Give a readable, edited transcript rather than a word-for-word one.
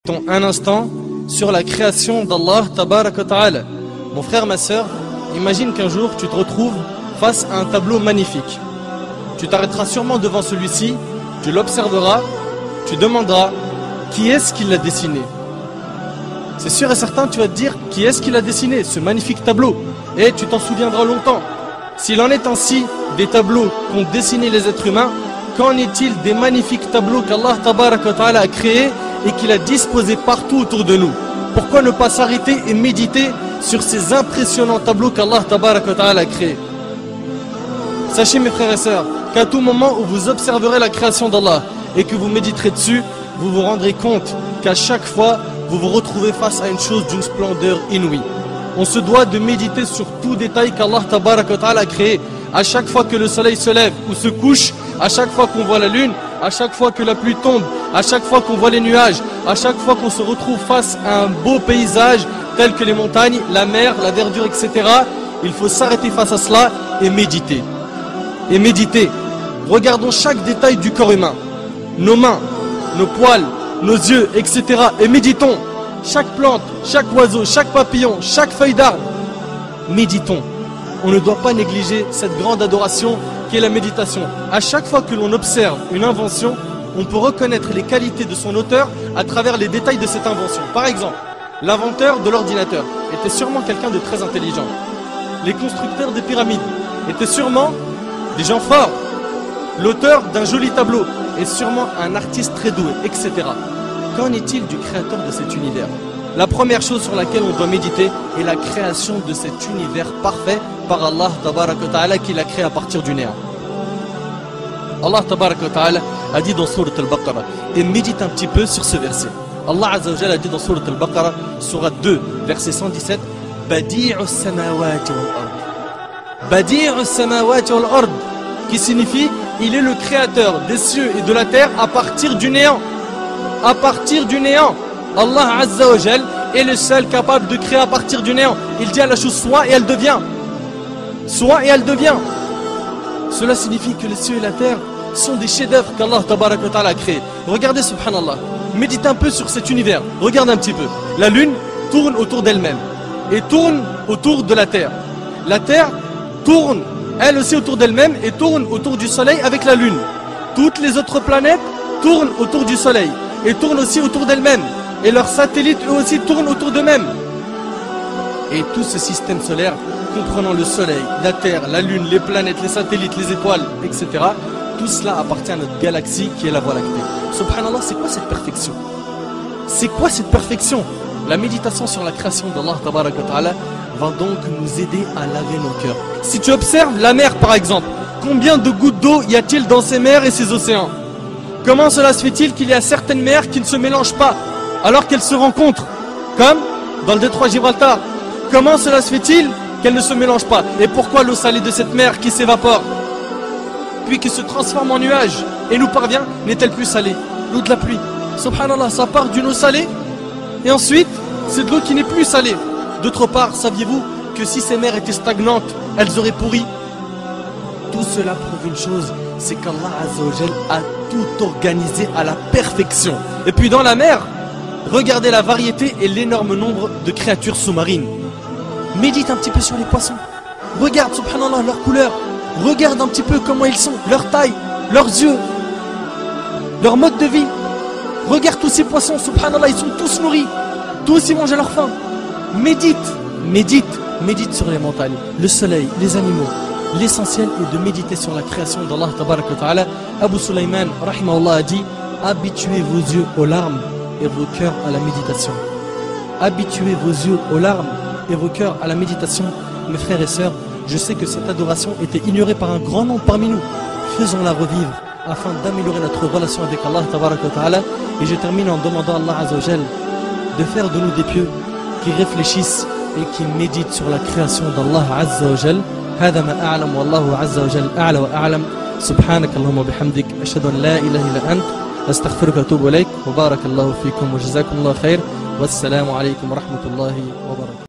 méditons un instant sur la création d'Allah Tabaraka wa Ta'ala. Mon frère, ma soeur, imagine qu'un jour tu te retrouves face à un tableau magnifique. Tu t'arrêteras sûrement devant celui-ci, tu l'observeras, tu demanderas qui est-ce qui l'a dessiné. C'est sûr et certain, tu vas te dire qui est-ce qui l'a dessiné, ce magnifique tableau. Et tu t'en souviendras longtemps. S'il en est ainsi des tableaux qu'ont dessiné les êtres humains, qu'en est-il des magnifiques tableaux qu'Allah Tabaraka wa Ta'ala a créés et qu'il a disposés partout autour de nous? Pourquoi ne pas s'arrêter et méditer sur ces impressionnants tableaux qu'Allah Tabaraka wa Ta'ala a créés? Sachez mes frères et sœurs qu'à tout moment où vous observerez la création d'Allah et que vous méditerez dessus, vous vous rendrez compte qu'à chaque fois vous vous retrouvez face à une chose d'une splendeur inouïe. On se doit de méditer sur tout détail qu'Allah Tabaraka wa Ta'ala a créé. À chaque fois que le soleil se lève ou se couche, à chaque fois qu'on voit la lune, à chaque fois que la pluie tombe, à chaque fois qu'on voit les nuages, à chaque fois qu'on se retrouve face à un beau paysage tel que les montagnes, la mer, la verdure, etc. Il faut s'arrêter face à cela et méditer. Et méditer. Regardons chaque détail du corps humain. Nos mains, nos poils, nos yeux, etc. Et méditons. Chaque plante, chaque oiseau, chaque papillon, chaque feuille d'arbre. Méditons. On ne doit pas négliger cette grande adoration qui est la méditation. À chaque fois que l'on observe une invention, on peut reconnaître les qualités de son auteur à travers les détails de cette invention. Par exemple, l'inventeur de l'ordinateur était sûrement quelqu'un de très intelligent. Les constructeurs des pyramides étaient sûrement des gens forts. L'auteur d'un joli tableau est sûrement un artiste très doué, etc. Qu'en est-il du créateur de cet univers? La première chose sur laquelle on doit méditer est la création de cet univers parfait par Allah Tabaraka wa Ta'ala qui l'a créé à partir du néant. Allah Tabaraka wa Ta'ala a dit dans Sourate Al-Baqarah, et médite un petit peu sur ce verset. Allah Azza wa Jalla a dit dans Sourate Al-Baqarah, Sourate 2, verset 117, Badi'u samawati wal-ard. Badi'u samawati wal-ard, qui signifie il est le créateur des cieux et de la terre à partir du néant. À partir du néant. Allah Azza wa Jal est le seul capable de créer à partir du néant. Il dit à la chose soit et elle devient. Soit et elle devient. Cela signifie que les cieux et la terre sont des chefs-d'œuvre qu'Allah Tabaraka wa Ta'ala a créés. Regardez subhanallah. Médite un peu sur cet univers. Regarde un petit peu. La lune tourne autour d'elle-même et tourne autour de la terre. La terre tourne elle aussi autour d'elle-même et tourne autour du soleil avec la lune. Toutes les autres planètes tournent autour du soleil et tournent aussi autour d'elles-mêmes. Et leurs satellites eux aussi tournent autour d'eux-mêmes. Et tout ce système solaire, comprenant le soleil, la terre, la lune, les planètes, les satellites, les étoiles, etc. Tout cela appartient à notre galaxie qui est la Voie lactée. Subhanallah, c'est quoi cette perfection? C'est quoi cette perfection? La méditation sur la création d'Allah Tabaraka wa Ta'ala va donc nous aider à laver nos cœurs. Si tu observes la mer par exemple, combien de gouttes d'eau y a-t-il dans ces mers et ces océans? Comment cela se fait-il qu'il y a certaines mers qui ne se mélangent pas alors qu'elles se rencontrent? Comme dans le détroit Gibraltar. Comment cela se fait-il qu'elles ne se mélangent pas? Et pourquoi l'eau salée de cette mer qui s'évapore puis qui se transforme en nuage et nous parvient n'est-elle plus salée? L'eau de la pluie. Subhanallah, ça part d'une eau salée et ensuite c'est de l'eau qui n'est plus salée. D'autre part, saviez-vous que si ces mers étaient stagnantes, elles auraient pourri? Tout cela prouve une chose, c'est qu'Allah Azza wa Jal a tout organisé à la perfection. Et puis dans la mer, regardez la variété et l'énorme nombre de créatures sous-marines. Médite un petit peu sur les poissons. Regarde, subhanallah, leur couleur. Regarde un petit peu comment ils sont, leur taille, leurs yeux, leur mode de vie. Regarde tous ces poissons, subhanallah, ils sont tous nourris. Tous ils mangent à leur faim. Médite, médite, médite sur les montagnes, le soleil, les animaux. L'essentiel est de méditer sur la création d'Allah Tabaraka wa Ta'ala. Abu Sulaiman, rahimahullah, a dit: habituez vos yeux aux larmes et vos cœurs à la méditation. Habituez vos yeux aux larmes et vos cœurs à la méditation. Mes frères et sœurs, je sais que cette adoration était ignorée par un grand nombre parmi nous. Faisons-la revivre afin d'améliorer notre relation avec Allah Tabaraka wa Ta'ala. Et je termine en demandant à Allah Azza wa Jal de faire de nous des pieux qui réfléchissent et qui méditent sur la création d'Allah Azza wa Jal. هذا ما أعلم والله عز وجل أعلى وأعلم. سبحانك اللهم وبحمدك أشهد أن لا إله إلا أنت أستغفرك وأتوب إليك وبارك الله فيكم وجزاكم الله خير والسلام عليكم ورحمة الله وبركاته.